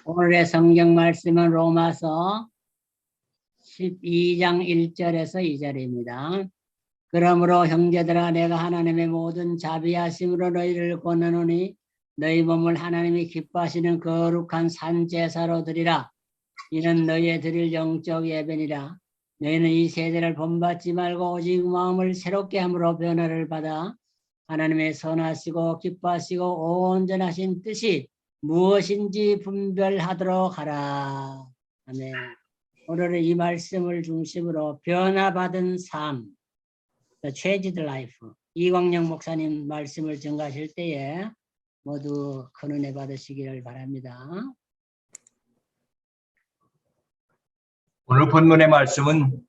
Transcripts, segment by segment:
오늘의 성경 말씀은 로마서 12장 1절에서 2절입니다. 그러므로 형제들아 내가 하나님의 모든 자비하심으로 너희를 권하노니 너희 몸을 하나님이 기뻐하시는 거룩한 산제사로 드리라. 이는 너희의 드릴 영적 예배니라. 너희는 이 세대를 본받지 말고 오직 마음을 새롭게 함으로 변화를 받아 하나님의 선하시고 기뻐하시고 온전하신 뜻이 무엇인지 분별하도록 하라. 아멘. 오늘은 이 말씀을 중심으로 변화받은 삶, The Changed Life, 이광영 목사님 말씀을 전가하실 때에 모두 큰 은혜 받으시기를 바랍니다. 오늘 본문의 말씀은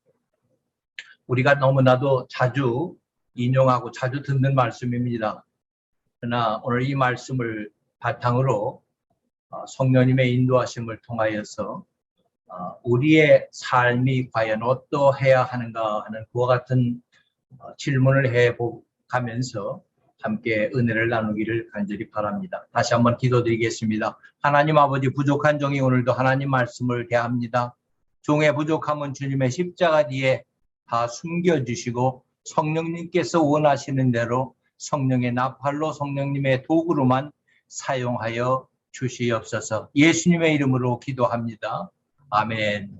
우리가 너무나도 자주 인용하고 자주 듣는 말씀입니다. 그러나 오늘 이 말씀을 바탕으로 성령님의 인도하심을 통하여서 우리의 삶이 과연 어떠해야 하는가 하는 그와 같은 질문을 해가면서 함께 은혜를 나누기를 간절히 바랍니다. 다시 한번 기도드리겠습니다. 하나님 아버지, 부족한 종이 오늘도 하나님 말씀을 대합니다. 종의 부족함은 주님의 십자가 뒤에 다 숨겨주시고 성령님께서 원하시는 대로 성령의 나팔로 성령님의 도구로만 사용하여 주시옵소서. 예수님의 이름으로 기도합니다. 아멘.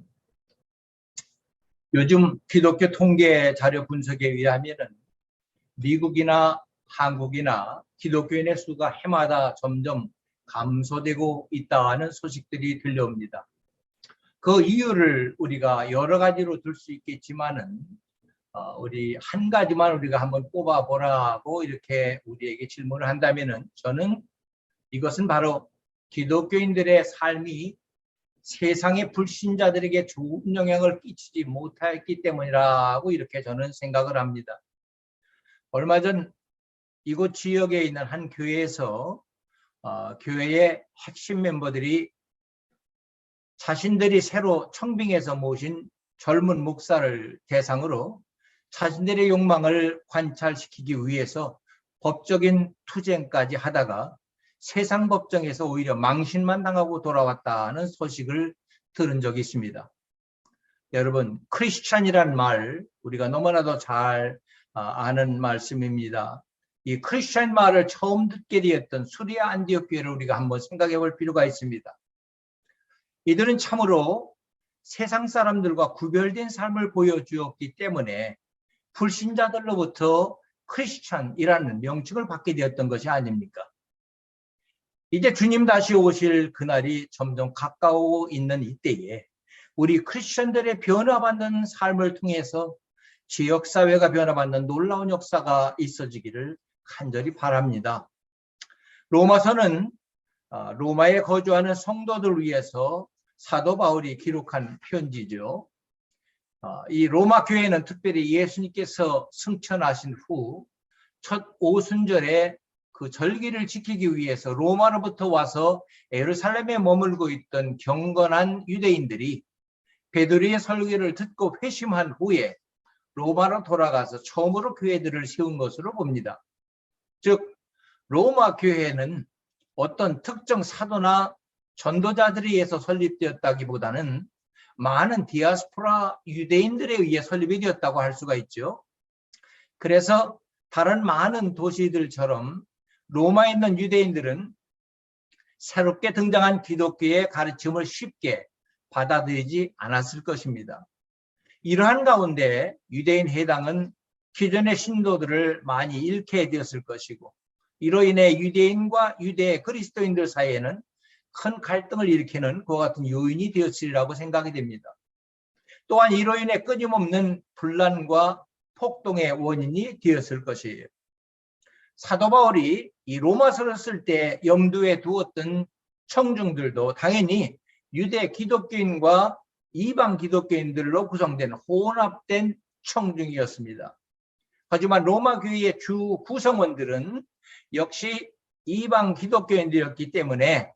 요즘 기독교 통계 자료 분석에 의하면 미국이나 한국이나 기독교인의 수가 해마다 점점 감소되고 있다는 소식들이 들려옵니다. 그 이유를 우리가 여러 가지로 들 수 있겠지만은 우리 한 가지만 우리가 한번 꼽아보라고 이렇게 우리에게 질문을 한다면은 저는 이것은 바로 기독교인들의 삶이 세상의 불신자들에게 좋은 영향을 끼치지 못했기 때문이라고 이렇게 저는 생각을 합니다. 얼마 전 이곳 지역에 있는 한 교회에서 교회의 핵심 멤버들이 자신들이 새로 청빙해서 모신 젊은 목사를 대상으로 자신들의 욕망을 관찰시키기 위해서 법적인 투쟁까지 하다가 세상 법정에서 오히려 망신만 당하고 돌아왔다는 소식을 들은 적이 있습니다. 여러분, 크리스찬이란 말 우리가 너무나도 잘 아는 말씀입니다. 이 크리스찬 말을 처음 듣게 되었던 수리아 안디옥 교회를 우리가 한번 생각해 볼 필요가 있습니다. 이들은 참으로 세상 사람들과 구별된 삶을 보여주었기 때문에 불신자들로부터 크리스찬이라는 명칭을 받게 되었던 것이 아닙니까? 이제 주님 다시 오실 그날이 점점 가까워 있는 이때에 우리 크리스천들의 변화받는 삶을 통해서 지역사회가 변화받는 놀라운 역사가 있어지기를 간절히 바랍니다. 로마서는 로마에 거주하는 성도들을 위해서 사도 바울이 기록한 편지죠. 이 로마 교회는 특별히 예수님께서 승천하신 후 첫 오순절에 그 절기를 지키기 위해서 로마로부터 와서 예루살렘에 머물고 있던 경건한 유대인들이 베드로의 설교를 듣고 회심한 후에 로마로 돌아가서 처음으로 교회들을 세운 것으로 봅니다. 즉 로마 교회는 어떤 특정 사도나 전도자들에 의해서 설립되었다기보다는 많은 디아스포라 유대인들에 의해 설립이 되었다고 할 수가 있죠. 그래서 다른 많은 도시들처럼 로마에 있는 유대인들은 새롭게 등장한 기독교의 가르침을 쉽게 받아들이지 않았을 것입니다. 이러한 가운데 유대인 해당은 기존의 신도들을 많이 잃게 되었을 것이고 이로 인해 유대인과 유대 그리스도인들 사이에는 큰 갈등을 일으키는 그와 같은 요인이 되었으리라고 생각이 됩니다. 또한 이로 인해 끊임없는 분란과 폭동의 원인이 되었을 것이에요. 사도 바울이 이 로마서를 쓸 때 염두에 두었던 청중들도 당연히 유대 기독교인과 이방 기독교인들로 구성된 혼합된 청중이었습니다. 하지만 로마 교회의 주 구성원들은 역시 이방 기독교인들이었기 때문에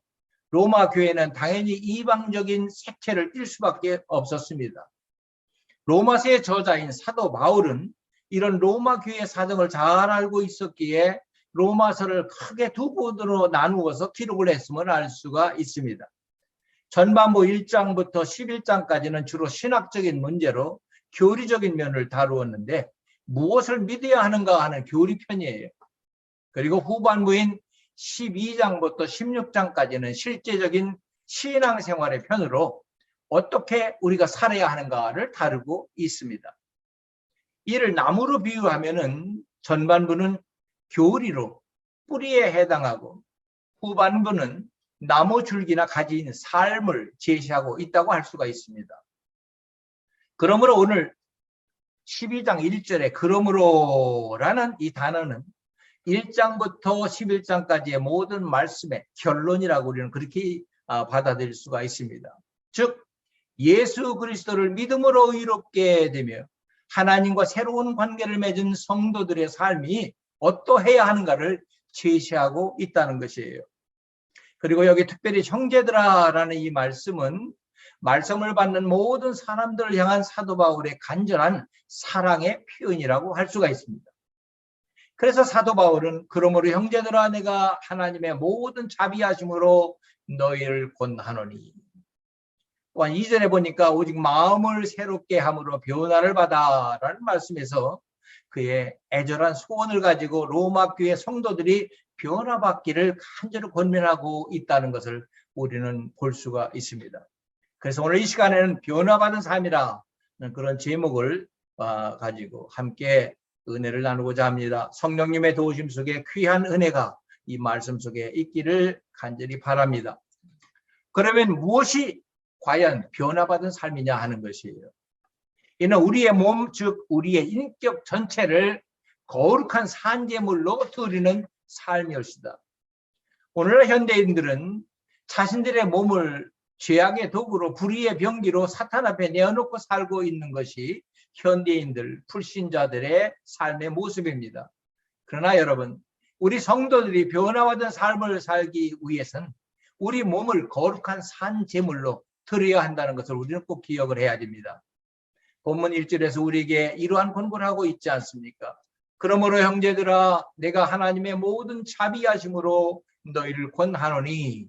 로마 교회는 당연히 이방적인 색채를 띨 수밖에 없었습니다. 로마서의 저자인 사도 바울은 이런 로마 교회의 사정을 잘 알고 있었기에 로마서를 크게 두 부분으로 나누어서 기록을 했음을 알 수가 있습니다. 전반부 1장부터 11장까지는 주로 신학적인 문제로 교리적인 면을 다루었는데 무엇을 믿어야 하는가 하는 교리편이에요. 그리고 후반부인 12장부터 16장까지는 실제적인 신앙생활의 편으로 어떻게 우리가 살아야 하는가를 다루고 있습니다. 이를 나무로 비유하면은 전반부는 교리로 뿌리에 해당하고 후반부는 나무 줄기나 가지인 삶을 제시하고 있다고 할 수가 있습니다. 그러므로 오늘 12장 1절에 그러므로라는 이 단어는 1장부터 11장까지의 모든 말씀의 결론이라고 우리는 그렇게 받아들일 수가 있습니다. 즉 예수 그리스도를 믿음으로 의롭게 되며 하나님과 새로운 관계를 맺은 성도들의 삶이 어떠해야 하는가를 제시하고 있다는 것이에요. 그리고 여기 특별히 형제들아라는 이 말씀은 말씀을 받는 모든 사람들을 향한 사도 바울의 간절한 사랑의 표현이라고 할 수가 있습니다. 그래서 사도 바울은 그러므로 형제들아 내가 하나님의 모든 자비하심으로 너희를 권하노니, 또한 2절에 보니까 오직 마음을 새롭게 함으로 변화를 받아 라는 말씀에서 그의 애절한 소원을 가지고 로마 교회 성도들이 변화받기를 간절히 권면하고 있다는 것을 우리는 볼 수가 있습니다. 그래서 오늘 이 시간에는 변화받은 삶이라는 그런 제목을 가지고 함께 은혜를 나누고자 합니다. 성령님의 도우심 속에 귀한 은혜가 이 말씀 속에 있기를 간절히 바랍니다. 그러면 무엇이 과연 변화받은 삶이냐 하는 것이에요. 이는 우리의 몸, 즉 우리의 인격 전체를 거룩한 산제물로 드리는 삶이었습니다. 오늘날 현대인들은 자신들의 몸을 죄악의 도구로 불의의 병기로 사탄 앞에 내어놓고 살고 있는 것이 현대인들, 불신자들의 삶의 모습입니다. 그러나 여러분, 우리 성도들이 변화받은 삶을 살기 위해서는 우리 몸을 거룩한 산제물로 드려야 한다는 것을 우리는 꼭 기억을 해야 됩니다. 본문 1절에서 우리에게 이러한 권고를 하고 있지 않습니까? 그러므로 형제들아 내가 하나님의 모든 자비하심으로 너희를 권하노니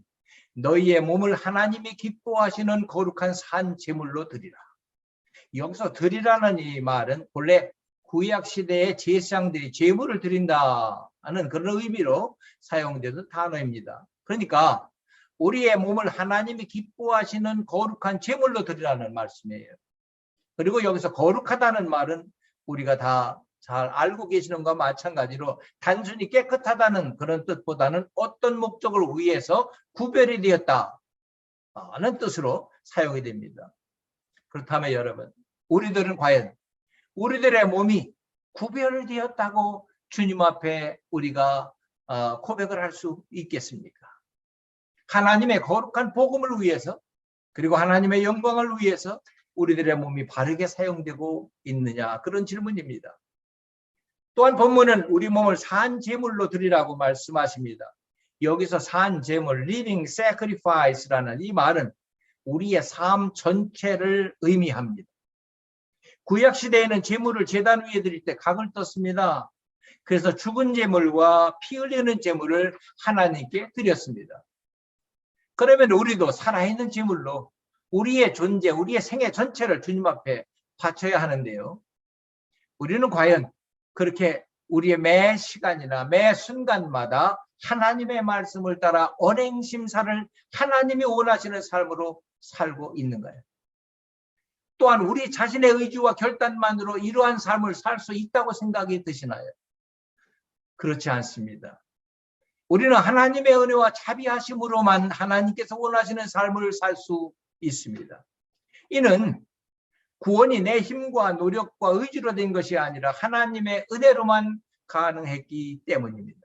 너희의 몸을 하나님이 기뻐하시는 거룩한 산제물로 드리라. 여기서 드리라는 이 말은 본래 구약시대의 제사장들이 제물을 드린다는 그런 의미로 사용되는 단어입니다. 그러니까 우리의 몸을 하나님이 기뻐하시는 거룩한 제물로 드리라는 말씀이에요. 그리고 여기서 거룩하다는 말은 우리가 다 잘 알고 계시는 것과 마찬가지로 단순히 깨끗하다는 그런 뜻보다는 어떤 목적을 위해서 구별이 되었다는 뜻으로 사용이 됩니다. 그렇다면 여러분, 우리들은 과연 우리들의 몸이 구별되었다고 주님 앞에 우리가 고백을 할 수 있겠습니까? 하나님의 거룩한 복음을 위해서 그리고 하나님의 영광을 위해서 우리들의 몸이 바르게 사용되고 있느냐, 그런 질문입니다. 또한 본문은 우리 몸을 산제물로 드리라고 말씀하십니다. 여기서 산제물, living sacrifice라는 이 말은 우리의 삶 전체를 의미합니다. 구약시대에는 제물을 제단 위에 드릴 때 각을 떴습니다. 그래서 죽은 제물과 피 흘리는 제물을 하나님께 드렸습니다. 그러면 우리도 살아있는 제물로 우리의 존재, 우리의 생애 전체를 주님 앞에 바쳐야 하는데요. 우리는 과연 그렇게 우리의 매 시간이나 매 순간마다 하나님의 말씀을 따라 언행심사를 하나님이 원하시는 삶으로 살고 있는가요? 또한 우리 자신의 의지와 결단만으로 이러한 삶을 살 수 있다고 생각이 드시나요? 그렇지 않습니다. 우리는 하나님의 은혜와 자비하심으로만 하나님께서 원하시는 삶을 살 수 있습니다. 이는 구원이 내 힘과 노력과 의지로 된 것이 아니라 하나님의 은혜로만 가능했기 때문입니다.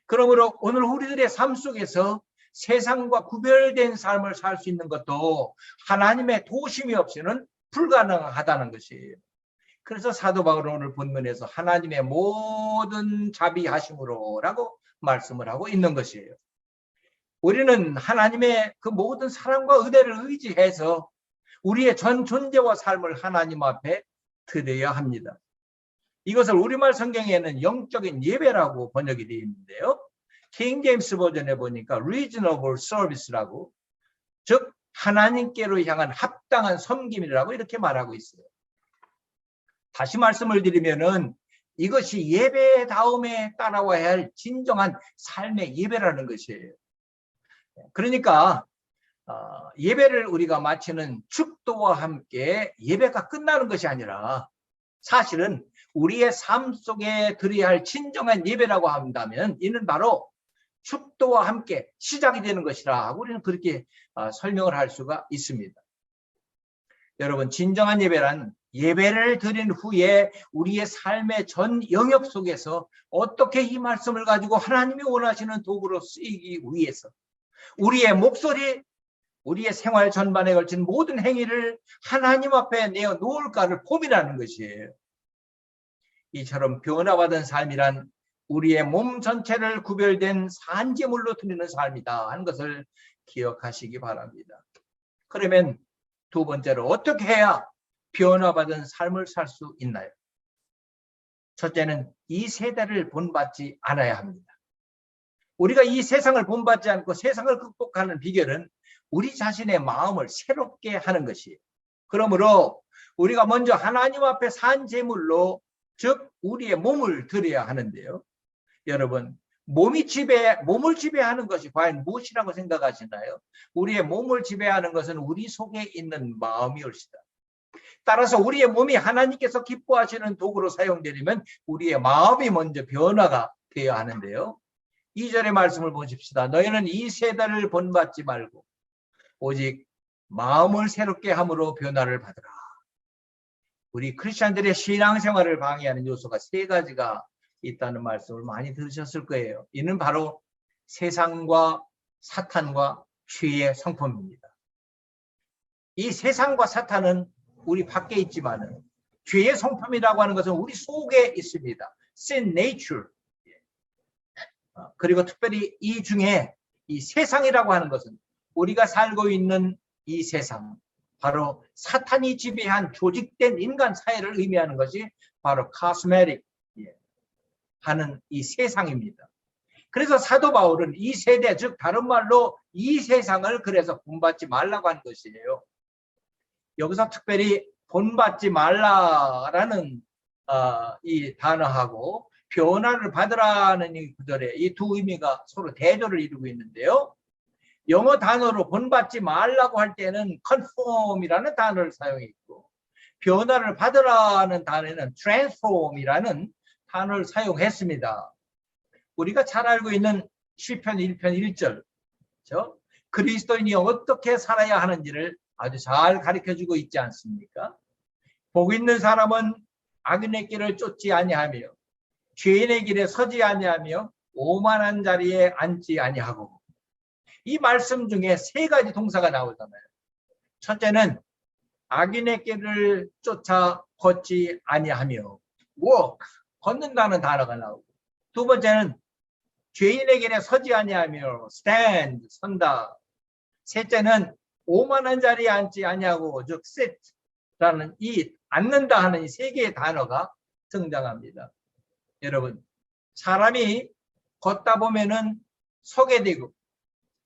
그러므로 오늘 우리들의 삶 속에서 세상과 구별된 삶을 살 수 있는 것도 하나님의 도우심이 없이는 불가능하다는 것이에요. 그래서 사도 바울은 오늘 본문에서 하나님의 모든 자비하심으로 라고 말씀을 하고 있는 것이에요. 우리는 하나님의 그 모든 사랑과 은혜를 의지해서 우리의 전 존재와 삶을 하나님 앞에 드려야 합니다. 이것을 우리말 성경에는 영적인 예배라고 번역이 되어 있는데요. 킹 제임스 버전에 보니까 reasonable service라고, 즉 하나님께로 향한 합당한 섬김이라고 이렇게 말하고 있어요. 다시 말씀을 드리면은 이것이 예배다움에 따라와야 할 진정한 삶의 예배라는 것이에요. 그러니까 예배를 우리가 마치는 축도와 함께 예배가 끝나는 것이 아니라 사실은 우리의 삶 속에 드려야 할 진정한 예배라고 한다면 이는 바로 축도와 함께 시작이 되는 것이라 우리는 그렇게 설명을 할 수가 있습니다. 여러분, 진정한 예배란 예배를 드린 후에 우리의 삶의 전 영역 속에서 어떻게 이 말씀을 가지고 하나님이 원하시는 도구로 쓰이기 위해서 우리의 목소리, 우리의 생활 전반에 걸친 모든 행위를 하나님 앞에 내어놓을까를 고민하는 것이에요. 이처럼 변화받은 삶이란 우리의 몸 전체를 구별된 산제물로 드리는 삶이다 하는 것을 기억하시기 바랍니다. 그러면 두 번째로 어떻게 해야 변화받은 삶을 살 수 있나요? 첫째는 이 세대를 본받지 않아야 합니다. 우리가 이 세상을 본받지 않고 세상을 극복하는 비결은 우리 자신의 마음을 새롭게 하는 것이에요. 그러므로 우리가 먼저 하나님 앞에 산 제물로, 즉 우리의 몸을 드려야 하는데요. 여러분, 몸을 지배하는 것이 과연 무엇이라고 생각하시나요? 우리의 몸을 지배하는 것은 우리 속에 있는 마음이올시다. 따라서 우리의 몸이 하나님께서 기뻐하시는 도구로 사용되려면 우리의 마음이 먼저 변화가 되어야 하는데요. 2절의 말씀을 보십시다. 너희는 이 세대를 본받지 말고 오직 마음을 새롭게 함으로 변화를 받으라. 우리 크리스천들의 신앙생활을 방해하는 요소가 세 가지가 있다는 말씀을 많이 들으셨을 거예요. 이는 바로 세상과 사탄과 죄의 성품입니다. 이 세상과 사탄은 우리 밖에 있지만 죄의 성품이라고 하는 것은 우리 속에 있습니다. Sin nature. 그리고 특별히 이 중에 이 세상이라고 하는 것은 우리가 살고 있는 이 세상, 바로 사탄이 지배한 조직된 인간 사회를 의미하는 것이 바로 cosmetic 하는 이 세상입니다. 그래서 사도 바울은 이 세대, 즉 다른 말로 이 세상을 그래서 본받지 말라고 하는 것이에요. 여기서 특별히 본받지 말라라는 이 단어하고 변화를 받으라는 이 구절에 이 두 의미가 서로 대조를 이루고 있는데요. 영어 단어로 본받지 말라고 할 때는 conform이라는 단어를 사용했고, 변화를 받으라는 단어는 transform이라는 단어를 사용했습니다. 우리가 잘 알고 있는 시편 1편 1절, 그렇죠? 그리스도인이 어떻게 살아야 하는지를 아주 잘 가르쳐주고 있지 않습니까? 복 있는 사람은 악인의 길을 쫓지 아니하며 죄인의 길에 서지 아니하며 오만한 자리에 앉지 아니하고. 이 말씀 중에 세 가지 동사가 나오잖아요. 첫째는 악인의 길을 쫓아 걷지 아니하며, walk, 걷는다는 단어가 나오고, 두 번째는 죄인의 길에 서지 아니하며 stand, 선다. 셋째는 오만한 자리에 앉지 아니하고, 즉 sit라는 이 앉는다 하는 이 세 개의 단어가 등장합니다. 여러분, 사람이 걷다 보면은 서게 되고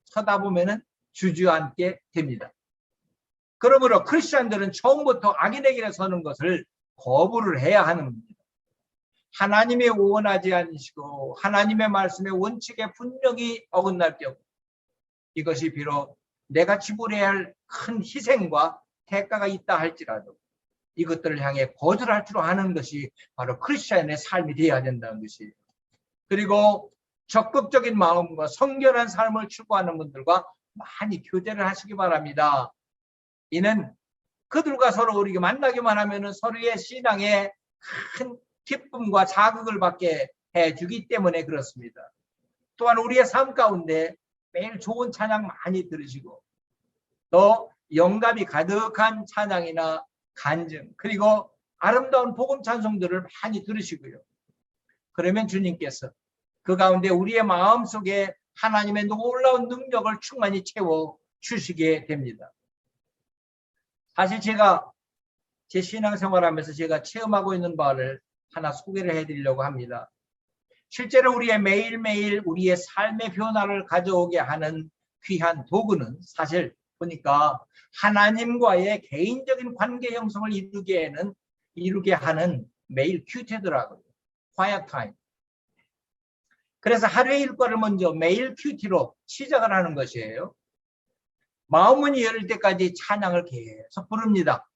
서다 보면은 주저앉게 됩니다. 그러므로 크리스천들은 처음부터 악인의 길에 서는 것을 거부를 해야 하는 겁니다. 하나님이 원하지 않으시고 하나님의 말씀의 원칙에 분명히 어긋날 경우, 이것이 비록 내가 지불해야 할 큰 희생과 대가가 있다 할지라도 이것들을 향해 거절할 줄 아는 것이 바로 크리스천의 삶이 되어야 된다는 것이에요. 그리고 적극적인 마음과 성결한 삶을 추구하는 분들과 많이 교제를 하시기 바랍니다. 이는 그들과 서로 우리가 만나기만 하면 서로의 신앙에 큰 기쁨과 자극을 받게 해주기 때문에 그렇습니다. 또한 우리의 삶 가운데 매일 좋은 찬양 많이 들으시고 또 영감이 가득한 찬양이나 간증, 그리고 아름다운 복음 찬송들을 많이 들으시고요. 그러면 주님께서 그 가운데 우리의 마음속에 하나님의 놀라운 능력을 충만히 채워 주시게 됩니다. 사실 제가 제 신앙생활하면서 제가 체험하고 있는 바를 하나 소개를 해드리려고 합니다. 실제로 우리의 매일매일 우리의 삶의 변화를 가져오게 하는 귀한 도구는 사실 보니까 하나님과의 개인적인 관계 형성을 이루게 하는 매일 큐티더라고요. quiet time. 그래서 하루의 일과를 먼저 매일 큐티로 시작을 하는 것이에요. 마음문이 열릴 때까지 찬양을 계속 부릅니다.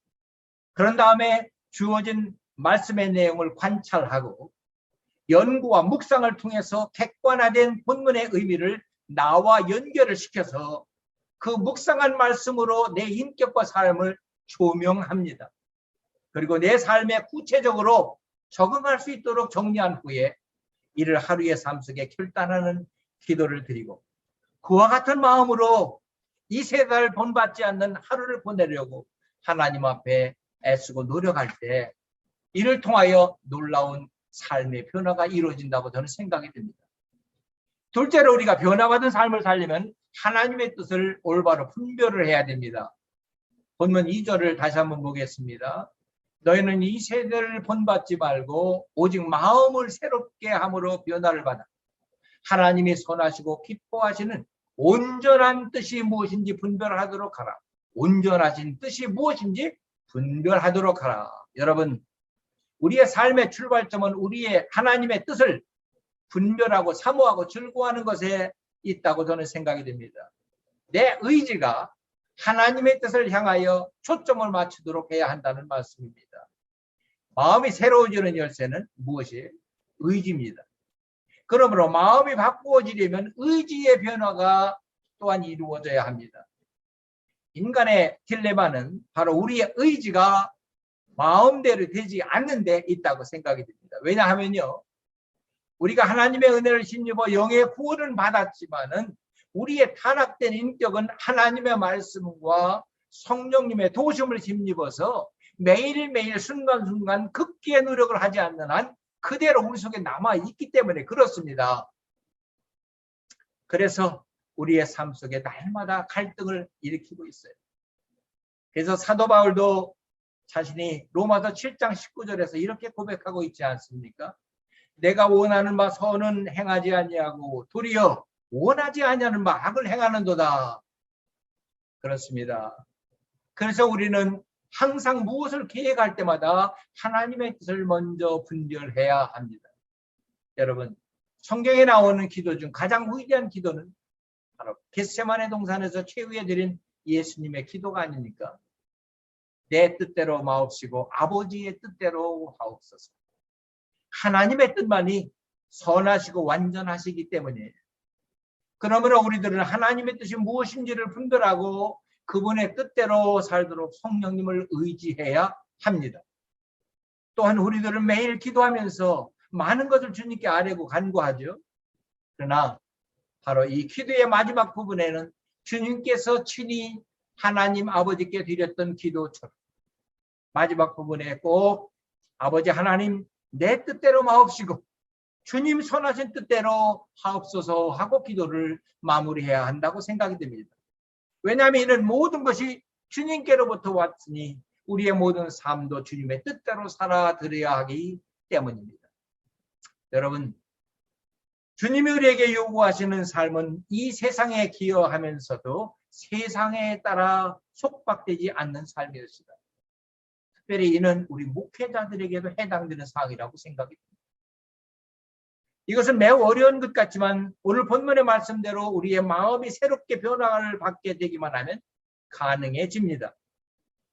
그런 다음에 주어진 말씀의 내용을 관찰하고 연구와 묵상을 통해서 객관화된 본문의 의미를 나와 연결을 시켜서 그 묵상한 말씀으로 내 인격과 삶을 조명합니다. 그리고 내 삶에 구체적으로 적응할 수 있도록 정리한 후에 이를 하루의 삶 속에 결단하는 기도를 드리고 그와 같은 마음으로 이 세상을 본받지 않는 하루를 보내려고 하나님 앞에 애쓰고 노력할 때 이를 통하여 놀라운 삶의 변화가 이루어진다고 저는 생각이 듭니다. 둘째로 우리가 변화받은 삶을 살려면 하나님의 뜻을 올바로 분별을 해야 됩니다. 본문 2절을 다시 한번 보겠습니다. 너희는 이 세대를 본받지 말고 오직 마음을 새롭게 함으로 변화를 받아 하나님이 선하시고 기뻐하시는 온전한 뜻이 무엇인지 분별하도록 하라. 온전하신 뜻이 무엇인지 분별하도록 하라. 여러분, 우리의 삶의 출발점은 우리의 하나님의 뜻을 분별하고 사모하고 즐거워하는 것에 있다고 저는 생각이 됩니다. 내 의지가 하나님의 뜻을 향하여 초점을 맞추도록 해야 한다는 말씀입니다. 마음이 새로워지는 열쇠는 무엇이에요? 의지입니다. 그러므로 마음이 바꾸어지려면 의지의 변화가 또한 이루어져야 합니다. 인간의 딜레마는 바로 우리의 의지가 마음대로 되지 않는 데 있다고 생각이 듭니다. 왜냐하면요, 우리가 하나님의 은혜를 힘입어 영의 구원을 받았지만은 우리의 타락된 인격은 하나님의 말씀과 성령님의 도심을 힘입어서 매일매일 순간순간 극기의 노력을 하지 않는 한 그대로 우리 속에 남아있기 때문에 그렇습니다. 그래서 우리의 삶 속에 날마다 갈등을 일으키고 있어요. 그래서 사도 바울도 자신이 로마서 7장 19절에서 이렇게 고백하고 있지 않습니까? 내가 원하는 바 선은 행하지 아니하고 도리어 원하지 아니하는 바 악을 행하는도다. 그렇습니다. 그래서 우리는 항상 무엇을 계획할 때마다 하나님의 뜻을 먼저 분별해야 합니다. 여러분, 성경에 나오는 기도 중 가장 위대한 기도는 바로 겟세마네 동산에서 최후에 드린 예수님의 기도가 아닙니까? 내 뜻대로 마옵시고 아버지의 뜻대로 하옵소서. 하나님의 뜻만이 선하시고 완전하시기 때문이에요. 그러므로 우리들은 하나님의 뜻이 무엇인지를 분별하고 그분의 뜻대로 살도록 성령님을 의지해야 합니다. 또한 우리들은 매일 기도하면서 많은 것을 주님께 아뢰고 간구하죠. 그러나 바로 이 기도의 마지막 부분에는 주님께서 친히 하나님 아버지께 드렸던 기도처럼 마지막 부분에 꼭 아버지 하나님 내 뜻대로 마옵시고 주님 선하신 뜻대로 하옵소서 하고 기도를 마무리해야 한다고 생각이 됩니다. 왜냐하면 이는 모든 것이 주님께로부터 왔으니 우리의 모든 삶도 주님의 뜻대로 살아들여야 하기 때문입니다. 여러분, 주님이 우리에게 요구하시는 삶은 이 세상에 기여하면서도 세상에 따라 속박되지 않는 삶이었습니다. 특별히 이는 우리 목회자들에게도 해당되는 사항이라고 생각이 듭니다. 이것은 매우 어려운 것 같지만 오늘 본문의 말씀대로 우리의 마음이 새롭게 변화를 받게 되기만 하면 가능해집니다.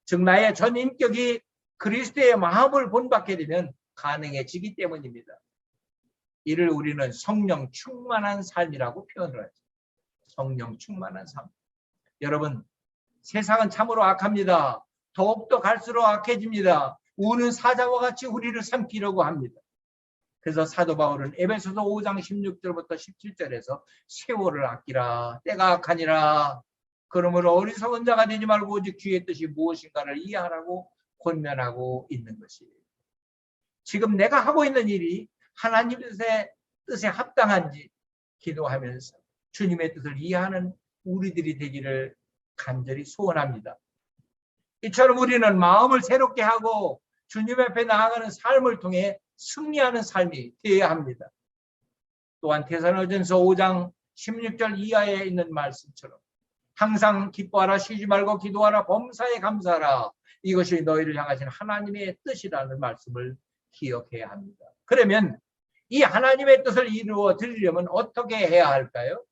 즉 나의 전 인격이 그리스도의 마음을 본받게 되면 가능해지기 때문입니다. 이를 우리는 성령 충만한 삶이라고 표현을 하죠. 성령 충만한 삶. 여러분, 세상은 참으로 악합니다. 더욱더 갈수록 악해집니다. 우는 사자와 같이 우리를 삼키려고 합니다. 그래서 사도 바울은 에베소서 5장 16절부터 17절에서 세월을 아끼라 때가 악하니라. 그러므로 어리석은 자가 되지 말고 오직 주의 뜻이 무엇인가를 이해하라고 권면하고 있는 것이에요. 지금 내가 하고 있는 일이 하나님의 뜻에 합당한지 기도하면서 주님의 뜻을 이해하는 우리들이 되기를 간절히 소원합니다. 이처럼 우리는 마음을 새롭게 하고 주님 앞에 나아가는 삶을 통해 승리하는 삶이 되어야 합니다. 또한 데살로니가전서 5장 16절 이하에 있는 말씀처럼 항상 기뻐하라, 쉬지 말고 기도하라, 범사에 감사하라. 이것이 너희를 향하신 하나님의 뜻이라는 말씀을 기억해야 합니다. 그러면 이 하나님의 뜻을 이루어 드리려면 어떻게 해야 할까요?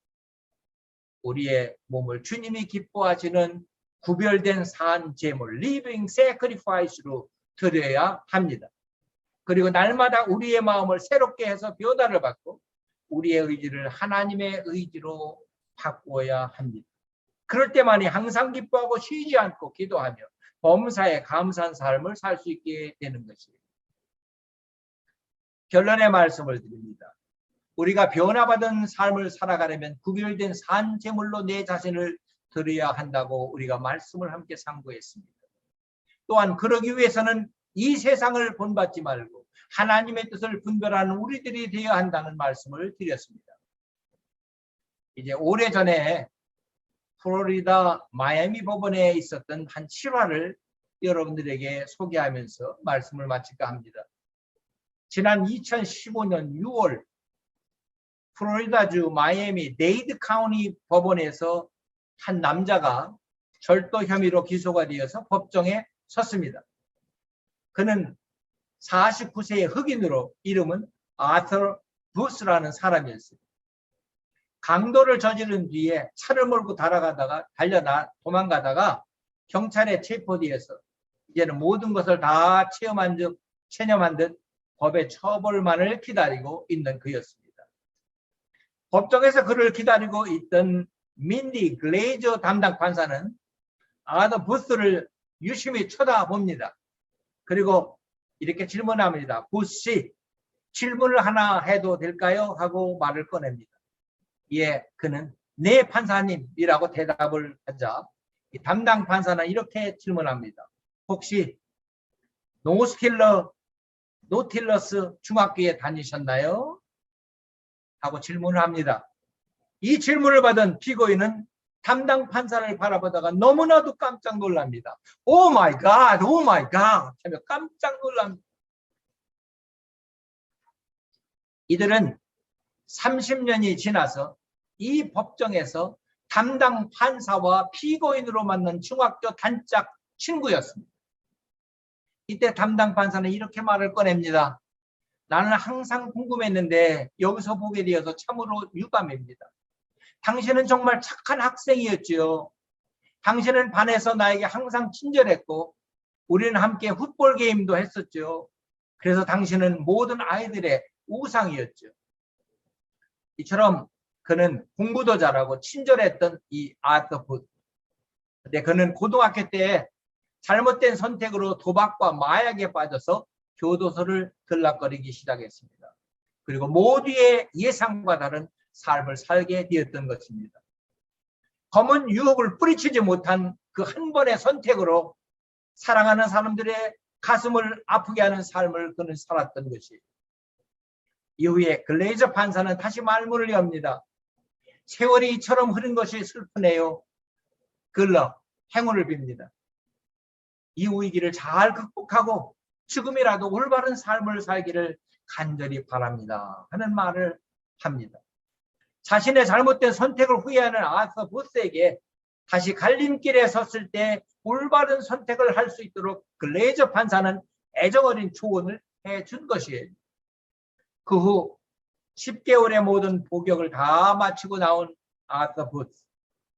우리의 몸을 주님이 기뻐하시는 구별된 산 제물, living sacrifice로 드려야 합니다. 그리고 날마다 우리의 마음을 새롭게 해서 변화를 받고 우리의 의지를 하나님의 의지로 바꾸어야 합니다. 그럴 때만이 항상 기뻐하고 쉬지 않고 기도하며 범사에 감사한 삶을 살 수 있게 되는 것이에요. 결론의 말씀을 드립니다. 우리가 변화받은 삶을 살아가려면 구별된 산 제물로 내 자신을 드려야 한다고 우리가 말씀을 함께 상고했습니다. 또한 그러기 위해서는 이 세상을 본받지 말고 하나님의 뜻을 분별하는 우리들이 되어야 한다는 말씀을 드렸습니다. 이제 오래전에 플로리다 마이애미 법원에 있었던 한 실화를 여러분들에게 소개하면서 말씀을 마칠까 합니다. 지난 2015년 6월 플로리다주 마이애미 데이드 카운티 법원에서 한 남자가 절도 혐의로 기소가 되어서 법정에 섰습니다. 그는 49세의 흑인으로 이름은 아터 부스라는 사람이었어요. 강도를 저지른 뒤에 차를 몰고 도망가다가 경찰에 체포되어서 이제는 모든 것을 다 체념한 듯 법의 처벌만을 기다리고 있는 그였습니다. 법정에서 그를 기다리고 있던 민디 글레이저 담당 판사는 아더 부스를 유심히 쳐다봅니다. 그리고 이렇게 질문합니다. 부스, 질문을 하나 해도 될까요? 하고 말을 꺼냅니다. 예, 그는 네 판사님이라고 대답을 하자 이 담당 판사는 이렇게 질문합니다. 혹시 노틸러스 중학교에 다니셨나요? 하고 질문을 합니다. 이 질문을 받은 피고인은 담당 판사를 바라보다가 너무나도 깜짝 놀랍니다. 오 마이 갓, 오 마이 갓 하며 깜짝 놀랍니다. 이들은 30년이 지나서 이 법정에서 담당 판사와 피고인으로 만난 중학교 단짝 친구였습니다. 이때 담당 판사는 이렇게 말을 꺼냅니다. 나는 항상 궁금했는데 여기서 보게 되어서 참으로 유감입니다. 당신은 정말 착한 학생이었지요. 당신은 반에서 나에게 항상 친절했고 우리는 함께 풋볼 게임도 했었죠. 그래서 당신은 모든 아이들의 우상이었죠. 이처럼 그는 공부도 잘하고 친절했던 이 아터 부스. 근데 그는 고등학교 때 잘못된 선택으로 도박과 마약에 빠져서 교도소를 들락거리기 시작했습니다. 그리고 모두의 예상과 다른 삶을 살게 되었던 것입니다. 검은 유혹을 뿌리치지 못한 그 한 번의 선택으로 사랑하는 사람들의 가슴을 아프게 하는 삶을 그는 살았던 것이에요. 이후에 글레이저 판사는 다시 말문을 엽니다. 세월이 이처럼 흐른 것이 슬프네요. 글러 행운을 빕니다. 이 위기를 잘 극복하고 지금이라도 올바른 삶을 살기를 간절히 바랍니다. 하는 말을 합니다. 자신의 잘못된 선택을 후회하는 아서 부스에게 다시 갈림길에 섰을 때 올바른 선택을 할 수 있도록 글레이저 판사는 애정어린 조언을 해준 것이에요. 그 후 10개월의 모든 복역을 다 마치고 나온 아서 부스.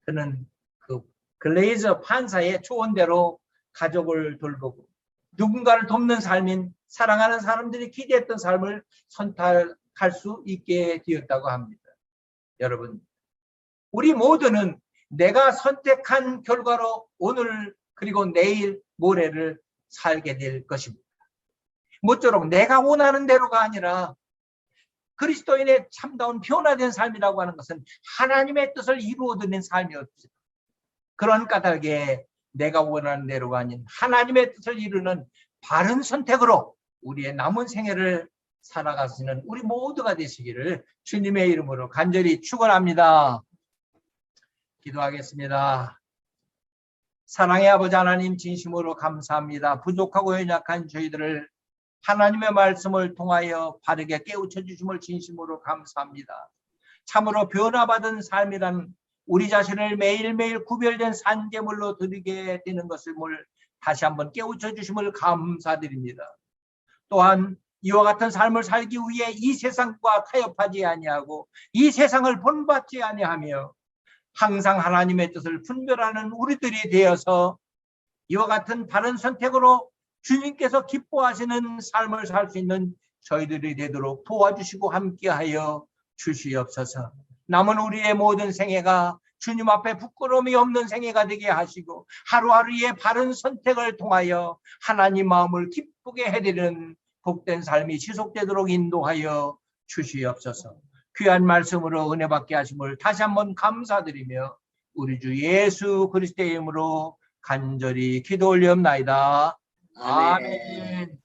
그는 그 글레이저 판사의 조언대로 가족을 돌보고 누군가를 돕는 삶인 사랑하는 사람들이 기대했던 삶을 선택할 수 있게 되었다고 합니다. 여러분, 우리 모두는 내가 선택한 결과로 오늘 그리고 내일 모레를 살게 될 것입니다. 모쪼록 내가 원하는 대로가 아니라 그리스도인의 참다운 변화된 삶이라고 하는 것은 하나님의 뜻을 이루어드는 삶이었죠. 그런 까닭에 내가 원하는 대로가 아닌 하나님의 뜻을 이루는 바른 선택으로 우리의 남은 생애를 살아가시는 우리 모두가 되시기를 주님의 이름으로 간절히 축원합니다. 기도하겠습니다. 사랑의 아버지 하나님, 진심으로 감사합니다. 부족하고 연약한 저희들을 하나님의 말씀을 통하여 바르게 깨우쳐 주심을 진심으로 감사합니다. 참으로 변화받은 삶이란 우리 자신을 매일매일 구별된 산제물로 드리게 되는 것을 다시 한번 깨우쳐 주심을 감사드립니다. 또한 이와 같은 삶을 살기 위해 이 세상과 타협하지 아니하고 이 세상을 본받지 아니하며 항상 하나님의 뜻을 분별하는 우리들이 되어서 이와 같은 바른 선택으로 주님께서 기뻐하시는 삶을 살 수 있는 저희들이 되도록 도와주시고 함께하여 주시옵소서. 남은 우리의 모든 생애가 주님 앞에 부끄러움이 없는 생애가 되게 하시고 하루하루의 바른 선택을 통하여 하나님 마음을 기쁘게 해드리는 복된 삶이 지속되도록 인도하여 주시옵소서. 귀한 말씀으로 은혜 받게 하심을 다시 한번 감사드리며 우리 주 예수 그리스도의 이름으로 간절히 기도 올리옵나이다. 아멘. 아멘.